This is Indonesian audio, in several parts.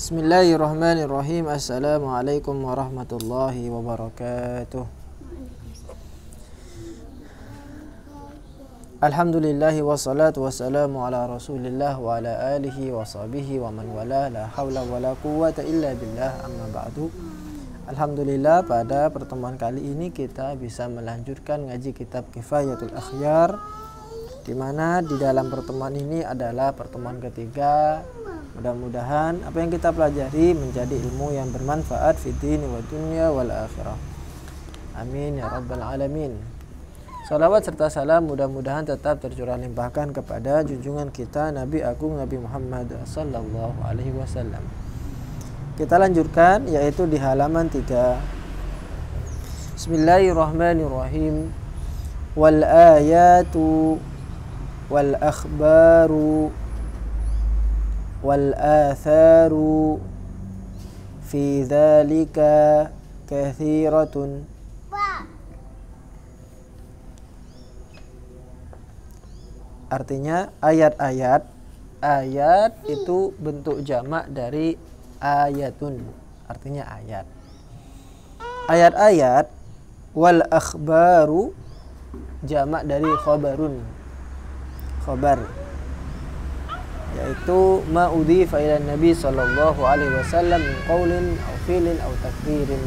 Bismillahirrahmanirrahim. Assalamualaikum warahmatullahi wabarakatuh. Alhamdulillahi wassalatu wassalamu ala rasulillah wa ala alihi wa sahbihi wa man wala. La hawla wa la quwwata illa billah, amma ba'du. Alhamdulillah, pada pertemuan kali ini kita bisa melanjutkan ngaji kitab Kifayatul Akhyar, di mana di dalam pertemuan ini adalah pertemuan ketiga. Mudah-mudahan apa yang kita pelajari menjadi ilmu yang bermanfaat fid dini wa dunya wal akhirah. Amin ya rabbal alamin. Salawat serta salam mudah-mudahan tetap tercurah limpahkan kepada junjungan kita Nabi Agung Nabi Muhammad sallallahu alaihi wasallam. Kita lanjutkan yaitu di halaman 3. Bismillahirrahmanirrahim. Wal ayatu wal akhbaru wal atharu fi dzalika katsiratun. Artinya ayat-ayat, ayat itu bentuk jamak dari ayatun, artinya ayat. Ayat-ayat, wal akhbaru jamak dari khabarun, khabar, yaitu ma udhifa ila Nabi sallallahu alaihi wasallam min qaulin aw fi'lin aw takdirin,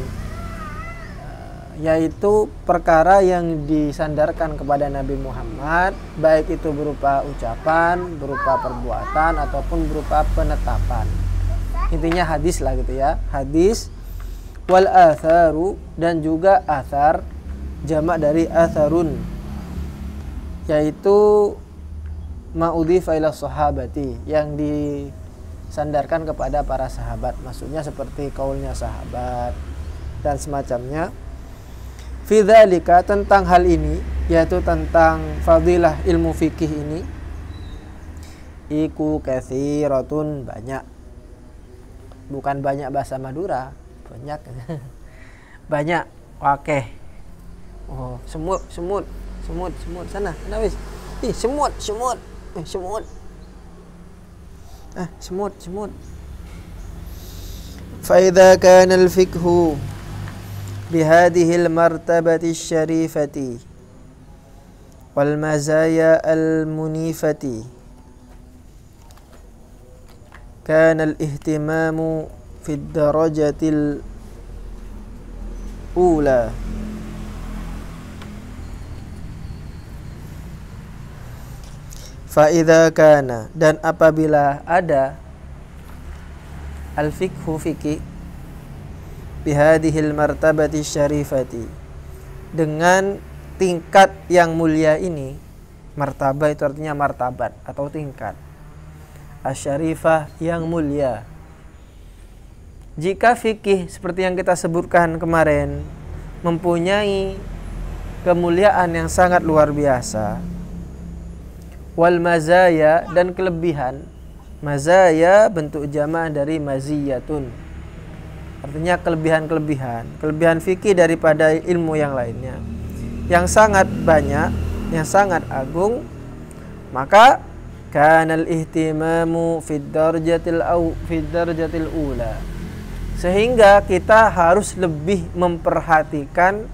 yaitu perkara yang disandarkan kepada Nabi Muhammad, baik itu berupa ucapan, berupa perbuatan ataupun berupa penetapan. Intinya hadis lah gitu ya, hadis. Wal atharu, dan juga athar jamak dari atharun, yaitu ma'udhifa ila sahabati, yang disandarkan kepada para sahabat, maksudnya seperti kaulnya sahabat dan semacamnya. Fi dzalika, tentang hal ini, yaitu tentang fadilah ilmu fikih ini, iku katsiratun, banyak, bukan banyak bahasa Madura, banyak banyak, wakeh. Oh, semut sana wis. Semut. Fa idza kana al-fiqhu bihadhihi al-martabati asy-syarifati wal mazaya al-munifati kana al-ihtimamu fi ad-darajati al-ula. Fa'idha kana, dan apabila ada al-fiqhu fikih bihadihil martabati syarifati, dengan tingkat yang mulia ini. Martabah itu artinya martabat atau tingkat, asyarifah yang mulia. Jika fikih seperti yang kita sebutkan kemarin mempunyai kemuliaan yang sangat luar biasa, wal mazaya, dan kelebihan. Mazaya bentuk jamak dari maziyatun, artinya kelebihan fikih daripada ilmu yang lainnya yang sangat banyak, yang sangat agung. Maka kanal ihtimamu fid darajatil ula, sehingga kita harus lebih memperhatikan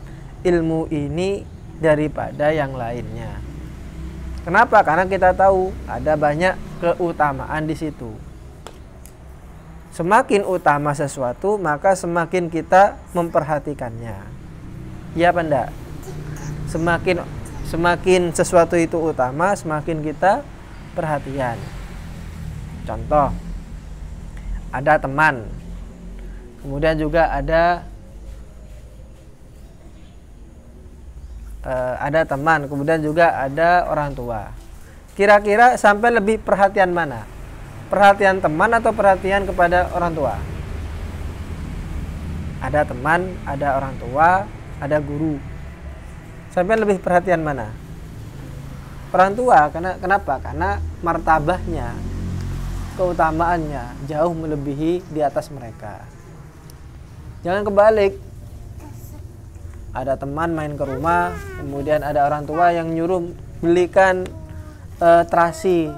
ilmu ini daripada yang lainnya. Kenapa? Karena kita tahu ada banyak keutamaan di situ. Semakin utama sesuatu, maka semakin kita memperhatikannya. Iya apa enggak? Semakin sesuatu itu utama, semakin kita perhatian. Contoh, ada teman, kemudian juga ada teman, kemudian juga ada orang tua. Kira-kira sampai lebih perhatian mana? Perhatian teman atau perhatian kepada orang tua? Ada teman, ada orang tua, ada guru. Sampai lebih perhatian mana? Orang tua. Kenapa? Karena martabahnya, keutamaannya jauh melebihi di atas mereka. Jangan kebalik. Ada teman main ke rumah, kemudian ada orang tua yang nyuruh belikan terasi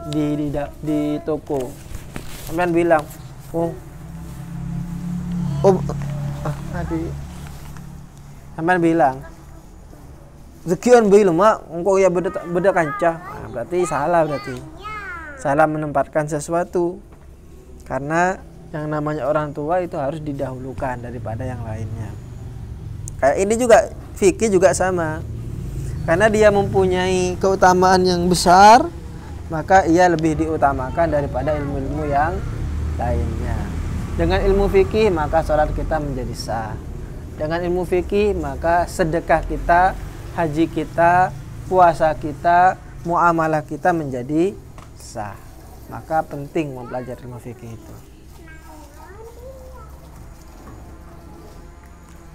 di toko. Sampean bilang, oh Oh, tadi sampean bilang sekian bilang mak engkau ya beda kancah. Nah, berarti salah menempatkan sesuatu, karena yang namanya orang tua itu harus didahulukan daripada yang lainnya. Kayak ini juga fikih juga sama, karena dia mempunyai keutamaan yang besar, maka ia lebih diutamakan daripada ilmu-ilmu yang lainnya. Dengan ilmu fikih maka sholat kita menjadi sah. Dengan ilmu fikih maka sedekah kita, haji kita, puasa kita, muamalah kita menjadi sah. Maka penting mempelajari ilmu fikih itu.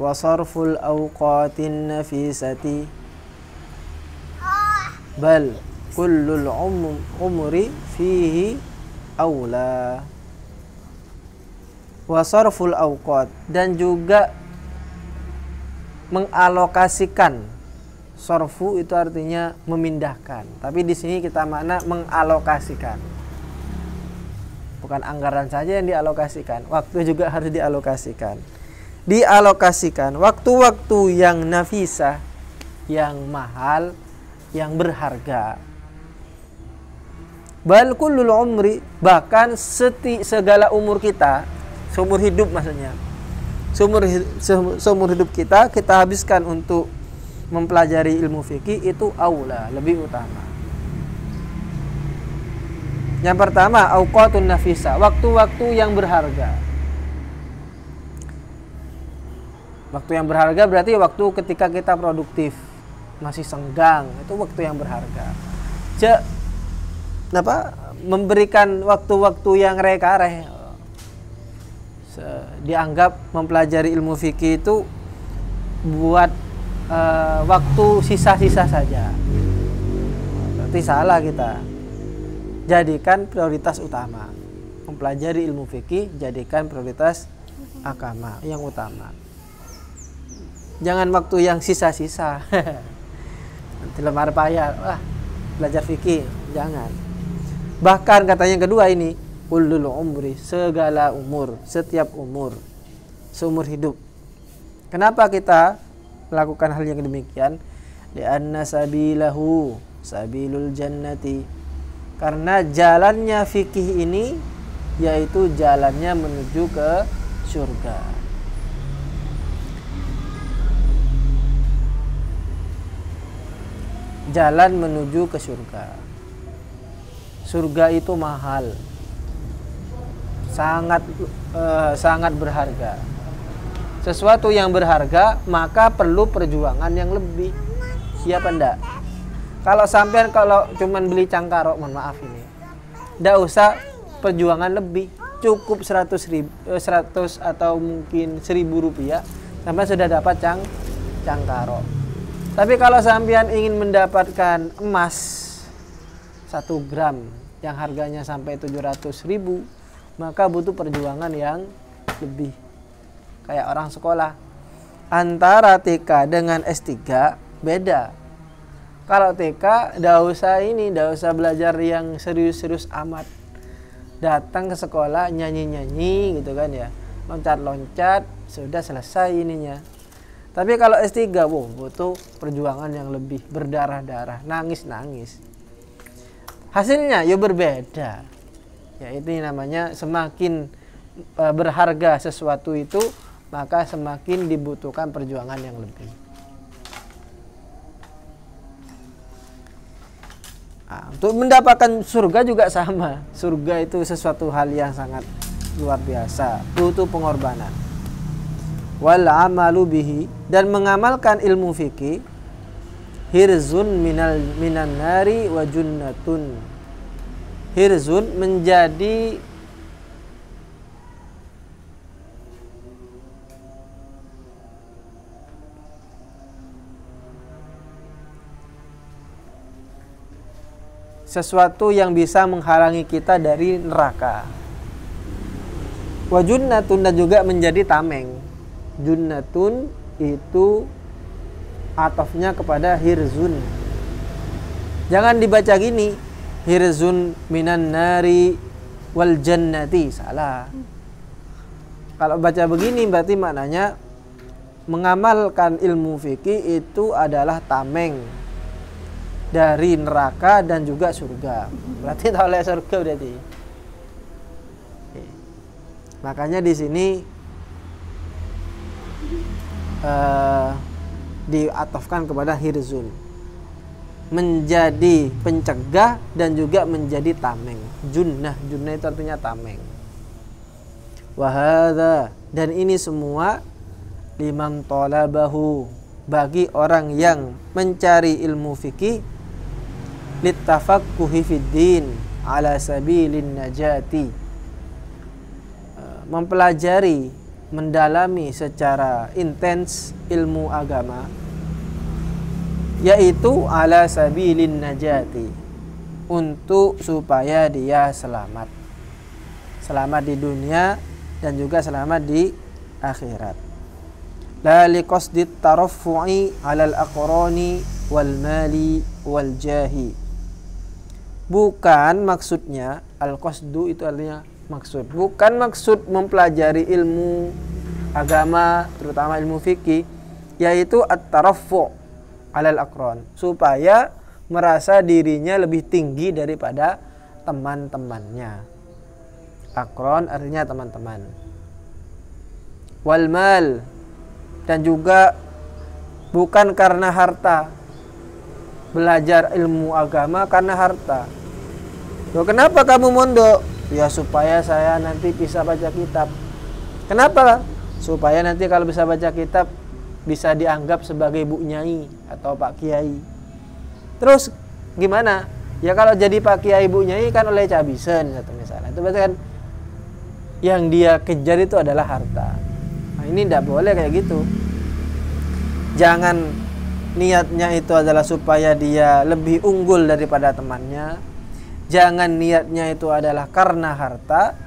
Wa sarful awqatin nafisati bal kullul umri fihi aula. Wa sarful awqat, dan juga mengalokasikan. Sorfu itu artinya memindahkan, tapi di sini kita makna mengalokasikan. Bukan anggaran saja yang dialokasikan, waktu juga harus dialokasikan. Dialokasikan waktu-waktu yang nafisah, yang mahal, yang berharga. Bal kullul umri, bahkan segala umur kita, seumur hidup maksudnya. Seumur hidup kita habiskan untuk mempelajari ilmu fikih itu aula, lebih utama. Yang pertama, auqatun nafisa, waktu-waktu yang berharga. Waktu yang berharga berarti waktu ketika kita produktif, masih senggang, itu waktu yang berharga. Memberikan waktu-waktu yang reka-reh, dianggap mempelajari ilmu fikih itu buat waktu sisa-sisa saja. Berarti salah kita. Jadikan prioritas utama. Mempelajari ilmu fikih jadikan prioritas agama yang utama. Jangan waktu yang sisa-sisa. Nanti lemar payah, belajar fikih, jangan. Bahkan katanya yang kedua ini, kullul umri, segala umur, setiap umur, seumur hidup. Kenapa kita melakukan hal yang demikian? Li'anna sabilahu sabilul jannati, karena jalannya fikih ini yaitu jalannya menuju ke surga. Jalan menuju ke surga. Surga itu mahal, sangat berharga. Sesuatu yang berharga maka perlu perjuangan yang lebih. Iya apa enggak? Kalau sampean cuman beli cangkaro, mohon maaf ini, enggak usah perjuangan lebih, cukup 100 atau mungkin 1.000 rupiah sampai sudah dapat cangkaro. Tapi kalau sampean ingin mendapatkan emas 1 gram yang harganya sampai 700.000, maka butuh perjuangan yang lebih. Kayak orang sekolah, antara TK dengan S3 beda. Kalau TK nggak usah belajar yang serius-serius amat. Datang ke sekolah nyanyi-nyanyi gitu kan ya, loncat-loncat, sudah selesai ininya. Tapi kalau S3 butuh perjuangan yang lebih, berdarah-darah, nangis-nangis. Hasilnya ya berbeda. Ya itu namanya semakin berharga sesuatu itu, maka semakin dibutuhkan perjuangan yang lebih. Nah, untuk mendapatkan surga juga sama. Surga itu sesuatu hal yang sangat luar biasa, butuh pengorbanan. Wal amalu bihi, dan mengamalkan ilmu fikih, hirzun minan nari wa junnatun. Hirzun menjadi sesuatu yang bisa menghalangi kita dari neraka. Wa junnatun, dan juga menjadi tameng. Junnatun itu atafnya kepada hirzun. Jangan dibaca gini, hirzun minan nari wal jannati, salah. Kalau baca begini berarti maknanya mengamalkan ilmu fikih itu adalah tameng dari neraka dan juga surga. Berarti tolak surga berarti. Makanya di sini diatofkan kepada hirzun, menjadi pencegah dan juga menjadi tameng. Junnah itu artinya tameng. Wahada, dan ini semua liman talabahu, bagi orang yang mencari ilmu fikih, littafaqquhi fiddin ala sabilin najati, mempelajari, mendalami secara intens ilmu agama, yaitu ala sabilin najati, untuk supaya dia selamat di dunia dan juga selamat di akhirat. La liqasdit taraffu'i 'alal aqrani wal mali wal jahi. Bukan maksudnya, al-qasdu itu artinya maksud. Bukan maksud mempelajari ilmu agama, terutama ilmu fikih, yaitu at-taraffu' 'alal aqran, supaya merasa dirinya lebih tinggi daripada teman-temannya. Aqran artinya teman-teman. Wal mal, dan juga bukan karena harta. Belajar ilmu agama karena harta. Loh, kenapa kamu mondok? Ya supaya saya nanti bisa baca kitab. Kenapa? Supaya nanti kalau bisa baca kitab bisa dianggap sebagai Bu Nyai atau Pak Kiai. Terus gimana? Ya kalau jadi Pak Kiai Bu Nyai kan oleh cabisen satu misalnya. Itu berarti kan yang dia kejar itu adalah harta. Nah, ini tidak boleh kayak gitu. Jangan niatnya itu adalah supaya dia lebih unggul daripada temannya. Jangan niatnya itu adalah karena harta.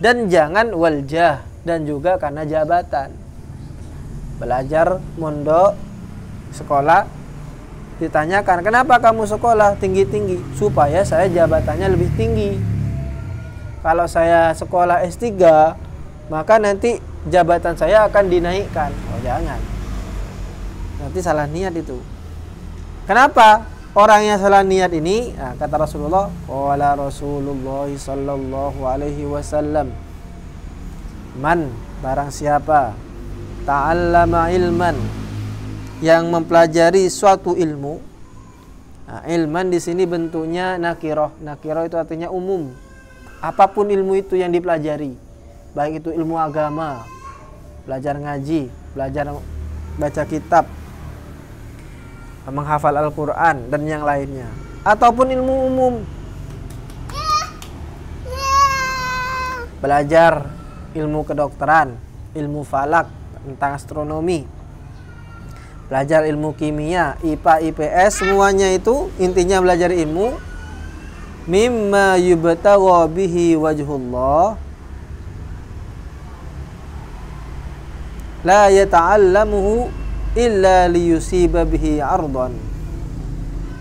Dan jangan waljah, dan juga karena jabatan. Belajar, mondok, sekolah, ditanyakan, kenapa kamu sekolah tinggi-tinggi? Supaya saya jabatannya lebih tinggi. Kalau saya sekolah S3, maka nanti jabatan saya akan dinaikkan. Oh, jangan. Nanti salah niat itu. Kenapa orang yang salah niat ini? Nah, kata Rasulullah, qala Rasulullah sallallahu alaihi wasallam, man, barang siapa, ta'allama ilman, yang mempelajari suatu ilmu. Nah, ilman di sini bentuknya nakiroh. Nakiroh itu artinya umum. Apapun ilmu itu yang dipelajari, baik itu ilmu agama, belajar ngaji, belajar baca kitab, menghafal Al-Quran dan yang lainnya, ataupun ilmu umum, belajar ilmu kedokteran, ilmu falak tentang astronomi, belajar ilmu kimia, IPA, IPS, semuanya itu intinya belajar ilmu. Mimma yubtagha bihi wajhullah, la yata'allamuhu illa liyusiba bihi ardan,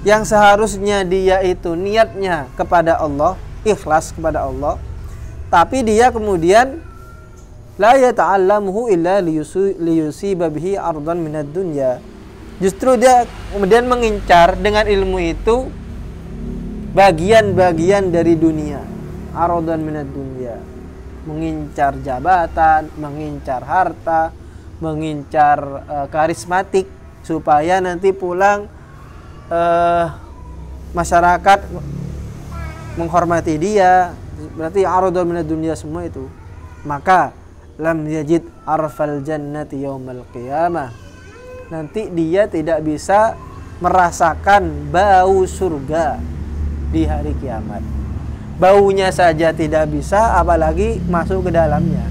yang seharusnya dia itu niatnya kepada Allah, ikhlas kepada Allah, tapi dia kemudian la yata'allamuhu illa liyusiba bihi ardan minad dunya, justru dia kemudian mengincar dengan ilmu itu bagian-bagian dari dunia, ardan minad dunya, mengincar jabatan, mengincar harta, mengincar karismatik, supaya nanti pulang masyarakat menghormati dia. Berarti ardan minad dunya semua itu. Maka lam yajid arfal jannati yaumal qiyamah, nanti dia tidak bisa merasakan bau surga di hari kiamat. Baunya saja tidak bisa, apalagi masuk ke dalamnya.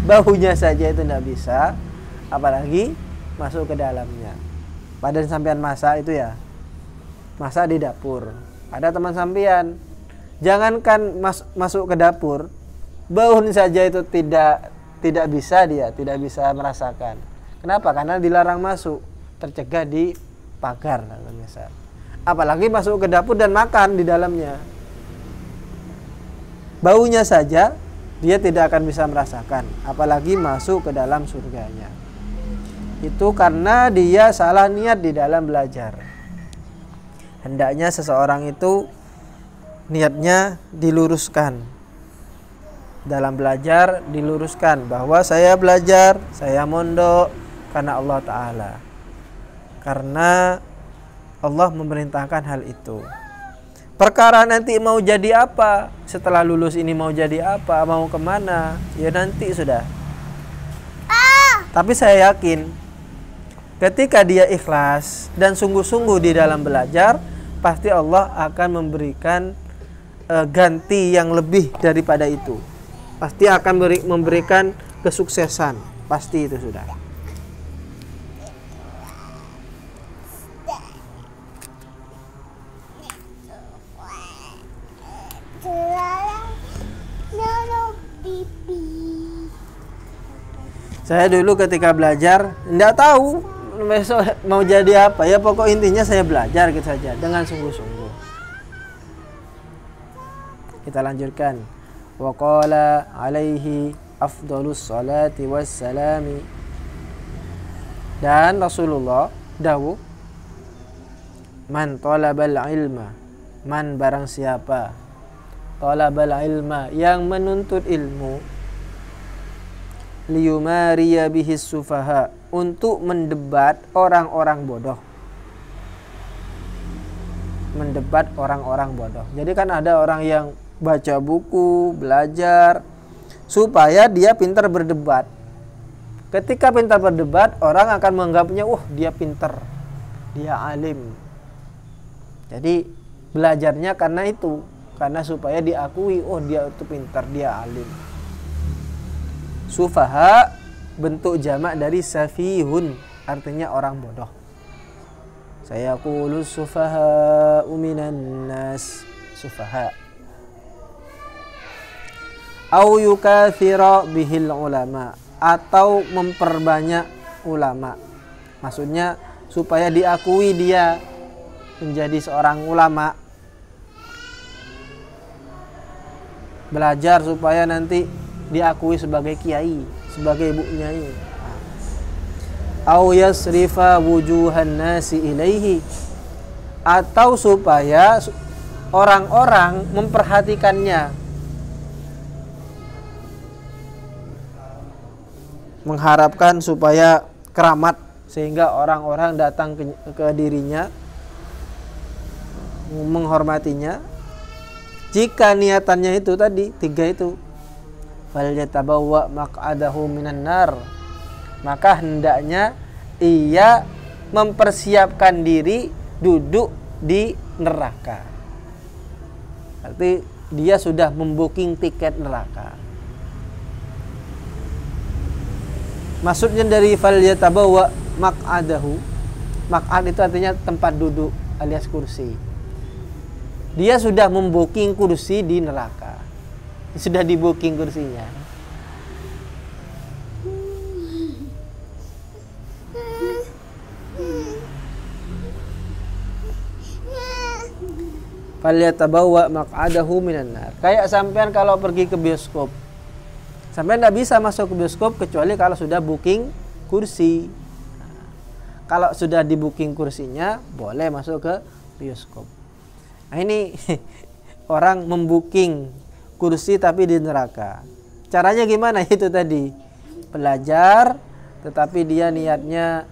Baunya saja itu tidak bisa, apalagi masuk ke dalamnya. Pada sampean masak itu ya, masak di dapur. Ada teman sampean, jangankan masuk ke dapur, bau saja itu tidak bisa, dia tidak bisa merasakan. Kenapa? Karena dilarang masuk, tercegah di pagar misal. Apalagi masuk ke dapur dan makan di dalamnya. Baunya saja dia tidak akan bisa merasakan, apalagi masuk ke dalam surganya. Itu karena dia salah niat di dalam belajar. Hendaknya seseorang itu niatnya diluruskan. Dalam belajar diluruskan bahwa saya belajar, saya mondok karena Allah Ta'ala. Karena Allah memerintahkan hal itu. Perkara nanti mau jadi apa, setelah lulus ini mau jadi apa, mau kemana, ya nanti sudah. Tapi saya yakin ketika dia ikhlas dan sungguh-sungguh di dalam belajar, pasti Allah akan memberikan ganti yang lebih daripada itu. Pasti akan memberikan kesuksesan, pasti itu sudah. Saya dulu ketika belajar tidak tahu besok mau jadi apa, ya pokok intinya saya belajar gitu saja dengan sungguh-sungguh. Kita lanjutkan. Wa qala alaihi afdhalus salati wassalami. Dan Rasulullah dawuh, man talabal ilma, man barang siapa talabal ilma yang menuntut ilmu, liyumariya bihis sufaha, untuk mendebat orang-orang bodoh. Mendebat orang-orang bodoh. Jadi kan ada orang yang baca buku, belajar supaya dia pintar berdebat. Ketika pintar berdebat, orang akan menganggapnya, dia pintar, dia alim. Jadi belajarnya karena itu, karena supaya diakui, dia itu pintar, dia alim. Sufaha bentuk jamak dari safihun, artinya orang bodoh. Saya qulu sufaha minan nas, sufaha. Au yukathira bihil ulama, atau memperbanyak ulama. Maksudnya supaya diakui dia menjadi seorang ulama. Belajar supaya nanti diakui sebagai kiai, sebagai ibu nyai. Au yasrifa wujuhan nasi ilaihi, atau supaya orang-orang memperhatikannya, mengharapkan supaya keramat sehingga orang-orang datang ke dirinya, menghormatinya. Jika niatannya itu tadi, 3 itu, falyatabawwa maq'adahu minan nar, maka hendaknya ia mempersiapkan diri duduk di neraka. Berarti dia sudah membooking tiket neraka. Maksudnya dari falyatabawwa maq'adahu, maq'ad itu artinya tempat duduk alias kursi. Dia sudah membooking kursi di neraka. Sudah di booking kursinya. Falyatabawwa maq'adahu minan nar. Kayak sampean kalau pergi ke bioskop, sampean tidak bisa masuk ke bioskop kecuali kalau sudah booking kursi. Kalau sudah di booking kursinya, boleh masuk ke bioskop. Nah ini orang membooking kursi tapi di neraka. Caranya gimana? Itu tadi, belajar tetapi dia niatnya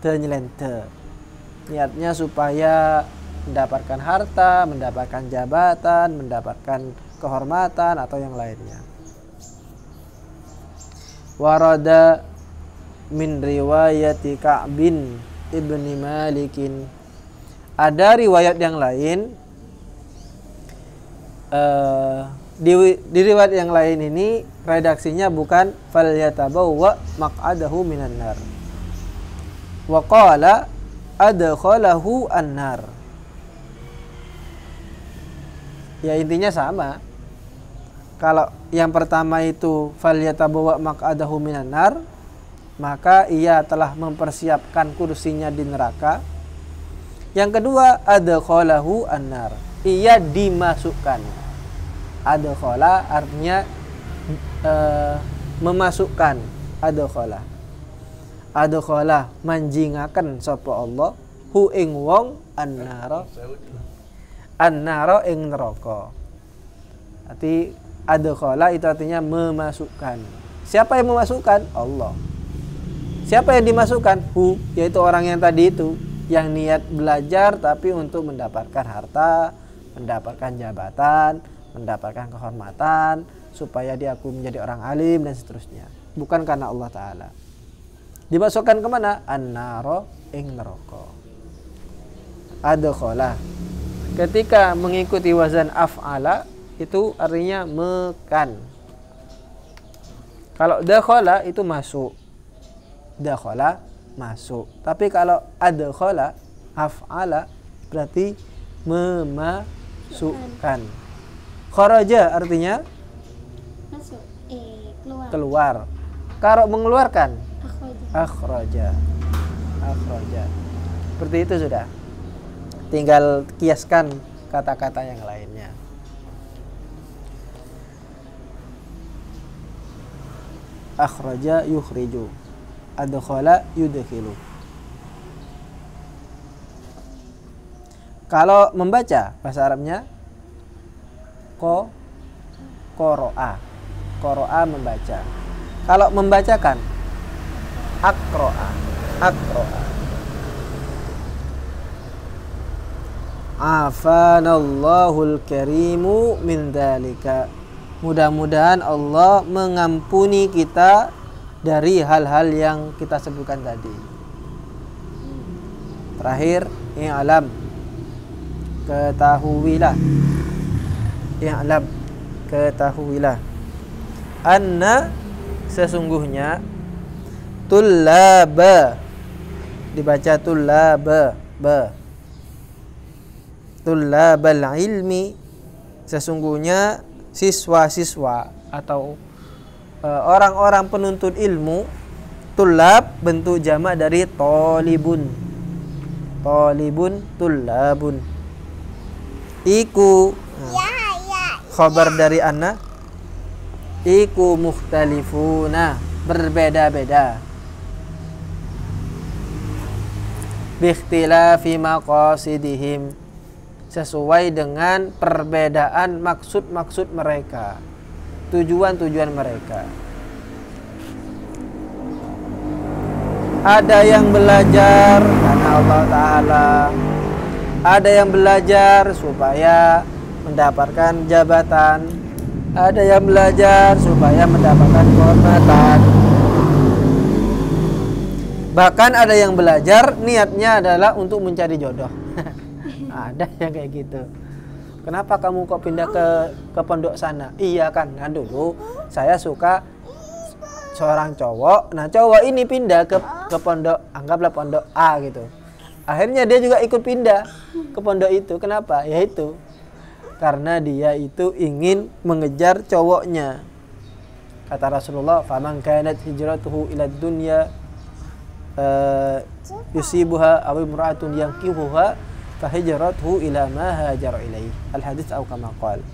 ternyelente. Niatnya supaya mendapatkan harta, mendapatkan jabatan, mendapatkan kehormatan atau yang lainnya. Warada min riwayati Ka'bin ibni Malikin, ada riwayat yang lain, di riwayat yang lain ini redaksinya bukan falyatabawwa maq'adahu minan nar, wa qala adkhalahu an-nar. Ya intinya sama. Kalau yang pertama itu falyatabawwa maq'adahu minan nar, maka ia telah mempersiapkan kursinya di neraka. Yang kedua, adkhalahu an-nar, ia dimasukkan. Adkhala artinya memasukkan, adkhala manjingaken sapa Allah hu ing wong annara ing neraka. Arti adkhala itu artinya memasukkan. Siapa yang memasukkan? Allah. Siapa yang dimasukkan? Hu, yaitu orang yang tadi itu, yang niat belajar tapi untuk mendapatkan harta, mendapatkan jabatan, mendapatkan kehormatan, supaya diakui menjadi orang alim dan seterusnya. Bukan karena Allah Ta'ala. Dimasukkan kemana? An-naro ing neraka. Adkhala. Ketika mengikuti wazan af'ala, itu artinya mekan. Kalau dakhala itu masuk. Dakhala masuk. Tapi kalau adkhala af'ala berarti memasukkan. Kharaja artinya masuk, keluar. Keluar. Kalau mengeluarkan akhraja. Seperti itu sudah. Tinggal kiaskan kata-kata yang lainnya. Akhraja yukhriju, adkhala yudkhilu. Kalau membaca bahasa Arabnya qara'a. Qara'a membaca. Kalau membacakan aqra'a. Afanallahul karimu min dzalika. Mudah-mudahan Allah mengampuni kita dari hal-hal yang kita sebutkan tadi. Terakhir, i'lam, ketahuilah. I'lam, ketahuilah. Anna, sesungguhnya, tullaba, dibaca tullaba, tullabal ilmi, sesungguhnya siswa-siswa atau orang-orang penuntut ilmu. Tullab bentuk jamak dari tolibun. Tullabun. Iku khabar dari anna. Iku mukhtalifuna, berbeda-beda. Biikhtilafi maqasidihim, sesuai dengan perbedaan maksud-maksud mereka, tujuan-tujuan mereka. Ada yang belajar karena Allah Ta'ala, ada yang belajar supaya mendapatkan jabatan, ada yang belajar supaya mendapatkan kehormatan, bahkan ada yang belajar niatnya adalah untuk mencari jodoh. Ada yang kayak gitu. Kenapa kamu kok pindah ke pondok sana? Iya kan, nah dulu saya suka seorang cowok. Nah cowok ini pindah ke pondok, anggaplah pondok A gitu. Akhirnya dia juga ikut pindah ke pondok itu. Kenapa? Ya itu, karena dia itu ingin mengejar cowoknya. Kata Rasulullah, "Faman kanat hijratuhu ila dunya yusibuha aw imra'atun yankihuha fahijratuhu ila ma hajara ilaihi." Al-hadits atau kama qala.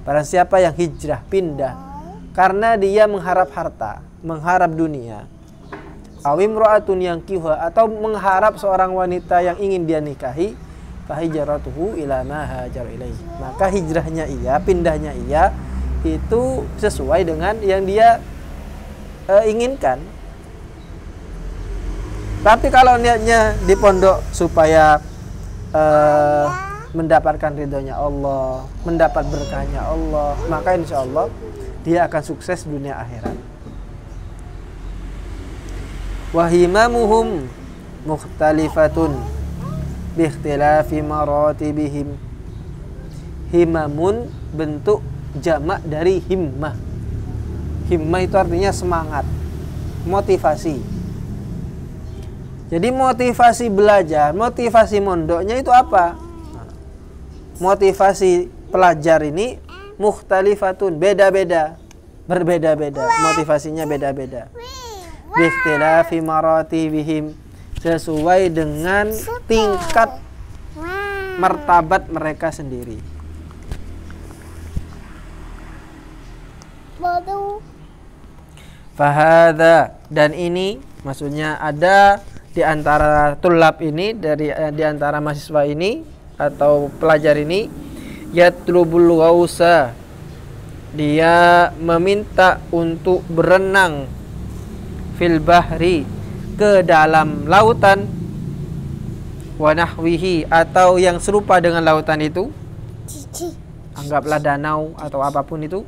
Barang siapa yang hijrah, pindah karena dia mengharap harta, mengharap dunia, aw imra'atun yankihuha, atau mengharap seorang wanita yang ingin dia nikahi, fahijratuhu ila ma hajara ilaihi, maka hijrahnya ia, pindahnya ia itu sesuai dengan yang dia inginkan. Tapi kalau niatnya di pondok supaya mendapatkan ridhonya Allah, mendapat berkahnya Allah, maka insya Allah dia akan sukses dunia akhirat. Wahimamuhum mukhtalifatun biikhtilafi maratibihim. Himamun bentuk jamak dari himmah. Himmah itu artinya semangat, motivasi. Jadi motivasi belajar, motivasi mondoknya itu apa? Motivasi pelajar ini mukhtalifatun, beda-beda, berbeda-beda, motivasinya beda-beda. Biikhtilafi maratibihim, sesuai dengan tingkat martabat mereka sendiri. Fahadha, dan ini maksudnya ada di antara tulab ini, di antara mahasiswa ini atau pelajar ini, yatlubul ghausa, dia meminta untuk berenang fil bahri, ke dalam lautan, wa nahwihi, atau yang serupa dengan lautan itu, anggaplah danau atau apapun itu,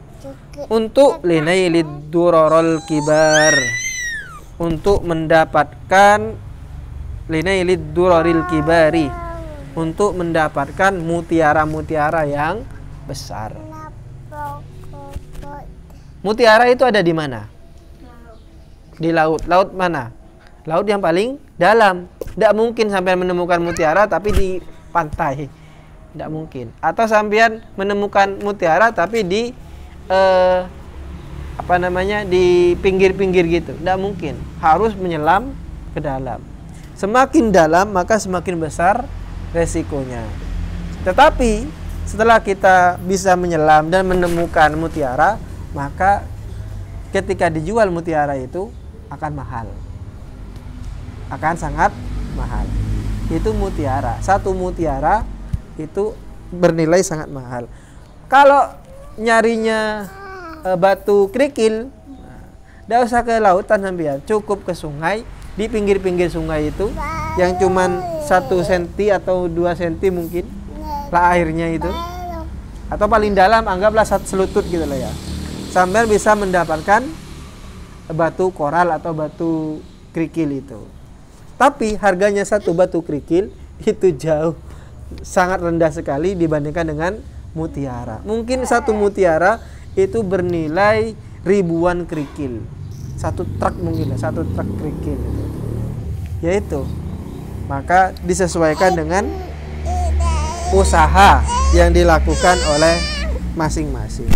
untuk linailid durarul kibar, untuk mendapatkan linailid duraril kibari, untuk mendapatkan mutiara-mutiara yang besar. Mutiara itu ada di mana? Di laut. Laut mana? Laut yang paling dalam. Tidak mungkin sampai menemukan mutiara tapi di pantai. Tidak mungkin. Atau sampean menemukan mutiara tapi di di pinggir-pinggir gitu. Tidak mungkin. Harus menyelam ke dalam. Semakin dalam maka semakin besar resikonya. Tetapi setelah kita bisa menyelam dan menemukan mutiara, maka ketika dijual mutiara itu akan mahal. Akan sangat mahal. Itu mutiara. Satu mutiara itu bernilai sangat mahal. Kalau nyarinya batu kerikil, tidak usah ke lautan sampean, cukup ke sungai. Di pinggir-pinggir sungai itu yang cuman 1 cm atau 2 cm mungkin lah airnya itu, atau paling dalam anggaplah selutut gitu lah ya, sampai bisa mendapatkan batu koral atau batu kerikil itu. Tapi harganya satu batu kerikil itu jauh sangat rendah sekali dibandingkan dengan mutiara. Mungkin satu mutiara itu bernilai ribuan kerikil. Satu truk mungkin, satu truk kerikil. Yaitu, maka disesuaikan dengan usaha yang dilakukan oleh masing-masing.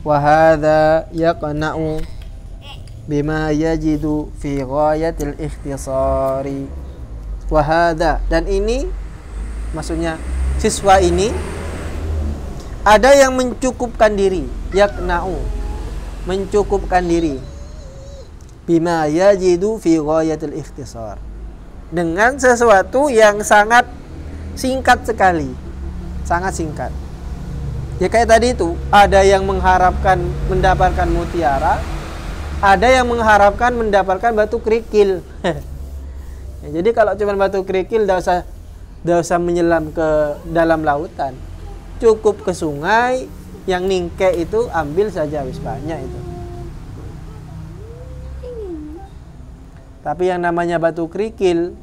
Wa hadza yaqna'u bima yajidu fi ghayatil ikhtisari. Wa hadza, dan ini maksudnya siswa ini ada yang mencukupkan diri, yaqna'u, mencukupkan diri, bima yajidu fi ghayatil ikhtisar, dengan sesuatu yang sangat singkat sekali, sangat singkat. Ya kayak tadi itu, ada yang mengharapkan mendapatkan mutiara, ada yang mengharapkan mendapatkan batu kerikil. Ya, jadi kalau cuma batu kerikil, tidak usah menyelam ke dalam lautan, cukup ke sungai, yang ningke itu ambil saja, wis banyak itu. Tapi yang namanya batu kerikil,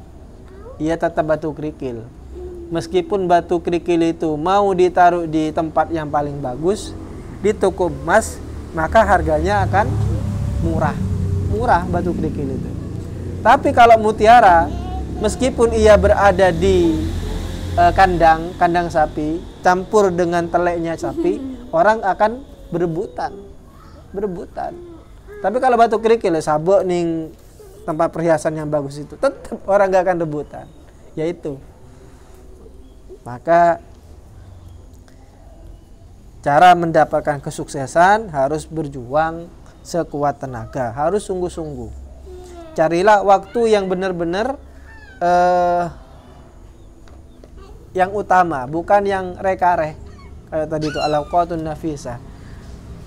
ia tetap batu kerikil. Meskipun batu kerikil itu mau ditaruh di tempat yang paling bagus, di toko emas, maka harganya akan murah batu kerikil itu. Tapi kalau mutiara, meskipun ia berada di kandang sapi, campur dengan teleknya sapi, orang akan berebutan. Tapi kalau batu kerikil, sabuk ning tempat perhiasan yang bagus itu, tetap orang gak akan rebutan. Yaitu, maka cara mendapatkan kesuksesan harus berjuang sekuat tenaga, harus sungguh-sungguh. Carilah waktu yang benar-benar yang utama, bukan yang reka-reh. Kayak tadi itu al-awqatun nafisah.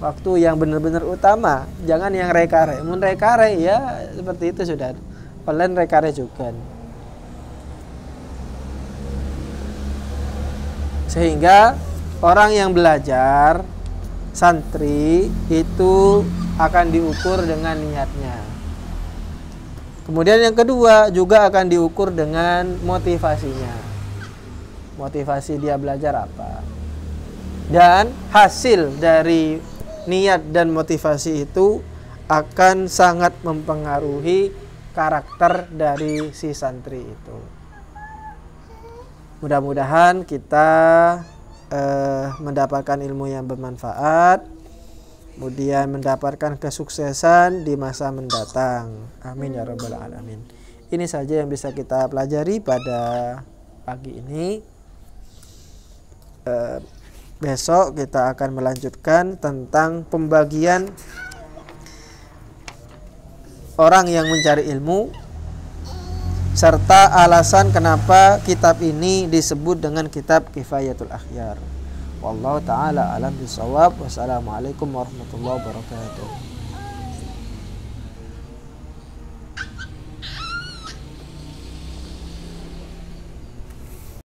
Waktu yang benar-benar utama, jangan yang reka-reh. Mun reka-reh ya seperti itu sudah. Kalian reka-reh juga. Sehingga orang yang belajar, santri itu akan diukur dengan niatnya. Kemudian yang kedua juga akan diukur dengan motivasinya. Motivasi dia belajar apa. Dan hasil dari niat dan motivasi itu akan sangat mempengaruhi karakter dari si santri itu. Mudah-mudahan kita mendapatkan ilmu yang bermanfaat, kemudian mendapatkan kesuksesan di masa mendatang. Amin ya rabbal alamin. Ini saja yang bisa kita pelajari pada pagi ini. besok kita akan melanjutkan tentang pembagian orang yang mencari ilmu serta alasan kenapa kitab ini disebut dengan kitab Kifayatul Akhyar. Wallahu taala alam bisawab. Wassalamualaikum warahmatullahi wabarakatuh.